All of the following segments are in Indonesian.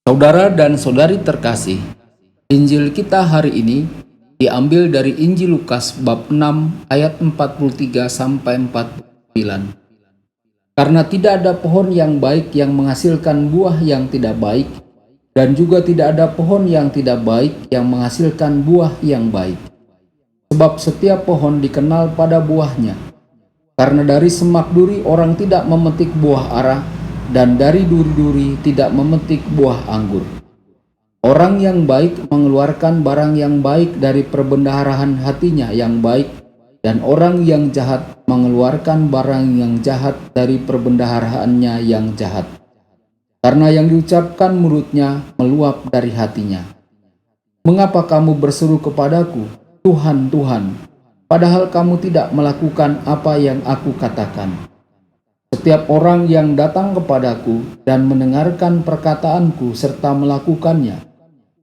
Saudara dan saudari terkasih, Injil kita hari ini diambil dari Injil Lukas bab 6 ayat 43 sampai 49. Karena tidak ada pohon yang baik yang menghasilkan buah yang tidak baik, dan juga tidak ada pohon yang tidak baik yang menghasilkan buah yang baik. Sebab setiap pohon dikenal pada buahnya. Karena dari semak duri orang tidak memetik buah ara, dan dari duri-duri tidak memetik buah anggur. Orang yang baik mengeluarkan barang yang baik dari perbendaharaan hatinya yang baik, dan orang yang jahat mengeluarkan barang yang jahat dari perbendaharaannya yang jahat. Karena yang diucapkan mulutnya meluap dari hatinya. Mengapa kamu berseru kepadaku, Tuhan, Tuhan, padahal kamu tidak melakukan apa yang aku katakan? Setiap orang yang datang kepadaku dan mendengarkan perkataanku serta melakukannya,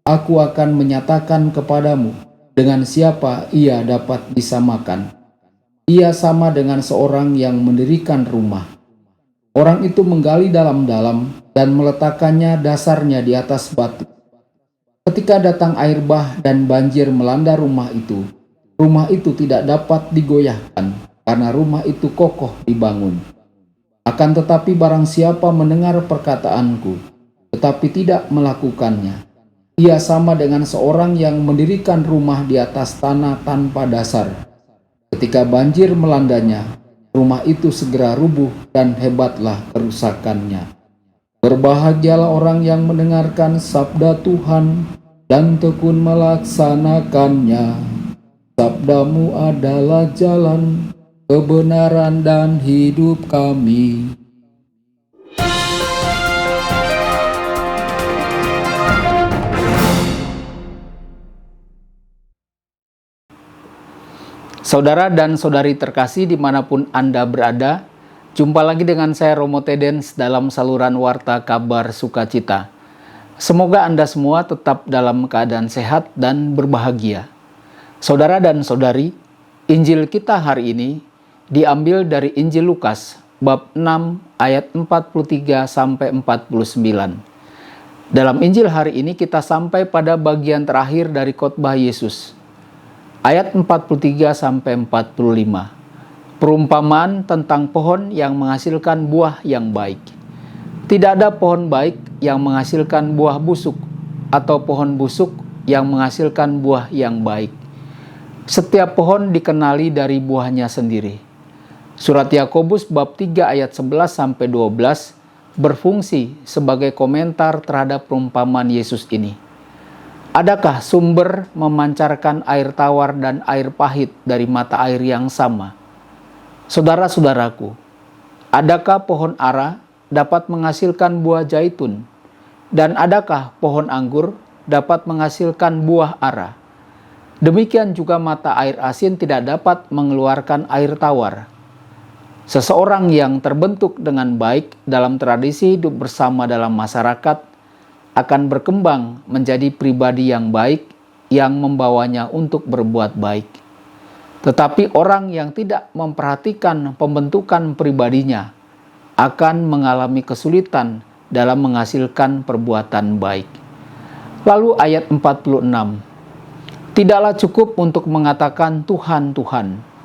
aku akan menyatakan kepadamu dengan siapa ia dapat disamakan. Ia sama dengan seorang yang mendirikan rumah. Orang itu menggali dalam-dalam dan meletakkannya dasarnya di atas batu. Ketika datang air bah dan banjir melanda rumah itu tidak dapat digoyahkan karena rumah itu kokoh dibangun. Akan tetapi barang siapa mendengar perkataanku, tetapi tidak melakukannya, ia sama dengan seorang yang mendirikan rumah di atas tanah tanpa dasar. Ketika banjir melandanya, rumah itu segera rubuh dan hebatlah kerusakannya. Berbahagialah orang yang mendengarkan sabda Tuhan dan tekun melaksanakannya. Sabdamu adalah jalan, kebenaran dan hidup kami. Saudara dan saudari terkasih dimanapun Anda berada, jumpa lagi dengan saya Romo Tedens dalam saluran Warta Kabar Sukacita. Semoga Anda semua tetap dalam keadaan sehat dan berbahagia. Saudara dan saudari, Injil kita hari ini diambil dari Injil Lukas bab 6 ayat 43 sampai 49. Dalam Injil hari ini kita sampai pada bagian terakhir dari khotbah Yesus. Ayat 43 sampai 45. Perumpamaan tentang pohon yang menghasilkan buah yang baik. Tidak ada pohon baik yang menghasilkan buah busuk atau pohon busuk yang menghasilkan buah yang baik. Setiap pohon dikenali dari buahnya sendiri. Surat Yakobus bab 3 ayat 11 sampai 12 berfungsi sebagai komentar terhadap perumpamaan Yesus ini. Adakah sumber memancarkan air tawar dan air pahit dari mata air yang sama? Saudara-saudaraku, adakah pohon ara dapat menghasilkan buah zaitun? Dan adakah pohon anggur dapat menghasilkan buah ara? Demikian juga mata air asin tidak dapat mengeluarkan air tawar. Seseorang yang terbentuk dengan baik dalam tradisi hidup bersama dalam masyarakat akan berkembang menjadi pribadi yang baik yang membawanya untuk berbuat baik. Tetapi orang yang tidak memperhatikan pembentukan pribadinya akan mengalami kesulitan dalam menghasilkan perbuatan baik. Lalu ayat 46. Tidaklah cukup untuk mengatakan Tuhan, Tuhan.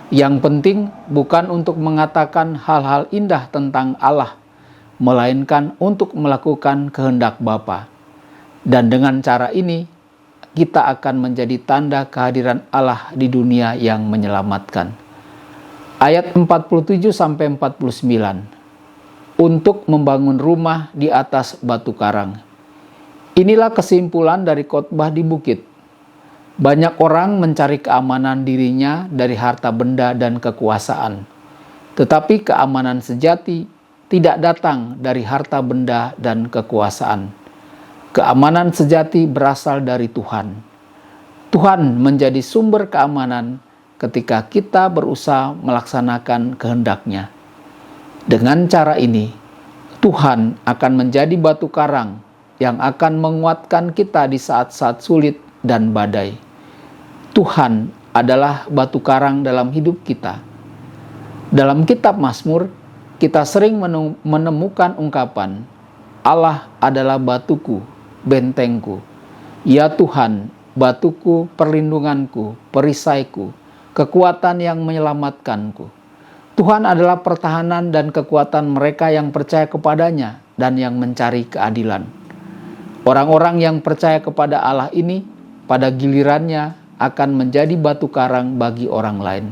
Yang penting bukan untuk mengatakan hal-hal indah tentang Allah, melainkan untuk melakukan kehendak Bapa. Dan dengan cara ini, kita akan menjadi tanda kehadiran Allah di dunia yang menyelamatkan. Ayat 47 sampai 49. Untuk membangun rumah di atas batu karang. Inilah kesimpulan dari khotbah di bukit. Banyak orang mencari keamanan dirinya dari harta benda dan kekuasaan. Tetapi keamanan sejati tidak datang dari harta benda dan kekuasaan. Keamanan sejati berasal dari Tuhan. Tuhan menjadi sumber keamanan ketika kita berusaha melaksanakan kehendak-Nya. Dengan cara ini, Tuhan akan menjadi batu karang yang akan menguatkan kita di saat-saat sulit dan badai. Tuhan adalah batu karang dalam hidup kita. Dalam kitab Mazmur, kita sering menemukan ungkapan, Allah adalah batuku, bentengku. Ya Tuhan, batuku, perlindunganku, perisaiku, kekuatan yang menyelamatkanku. Tuhan adalah pertahanan dan kekuatan mereka yang percaya kepadanya dan yang mencari keadilan. Orang-orang yang percaya kepada Allah ini pada gilirannya akan menjadi batu karang bagi orang lain.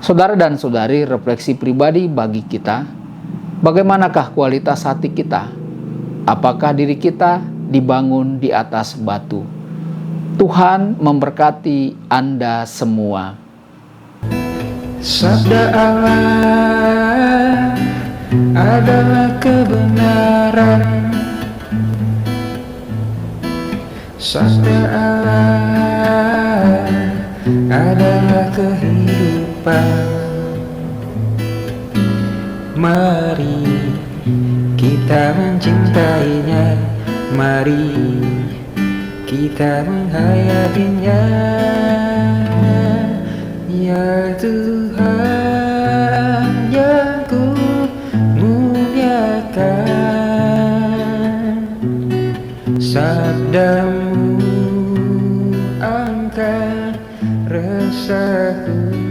Saudara dan saudari, refleksi pribadi bagi kita, bagaimanakah kualitas hati kita? Apakah diri kita dibangun di atas batu? Tuhan memberkati Anda semua. Sabda Allah adalah kebenaran. Sabda Allah adalah kehidupan. Mari kita mencintainya, mari kita menghayatinya. Ya Tuhan yang ku muliakan, sabdamu angkat resahku.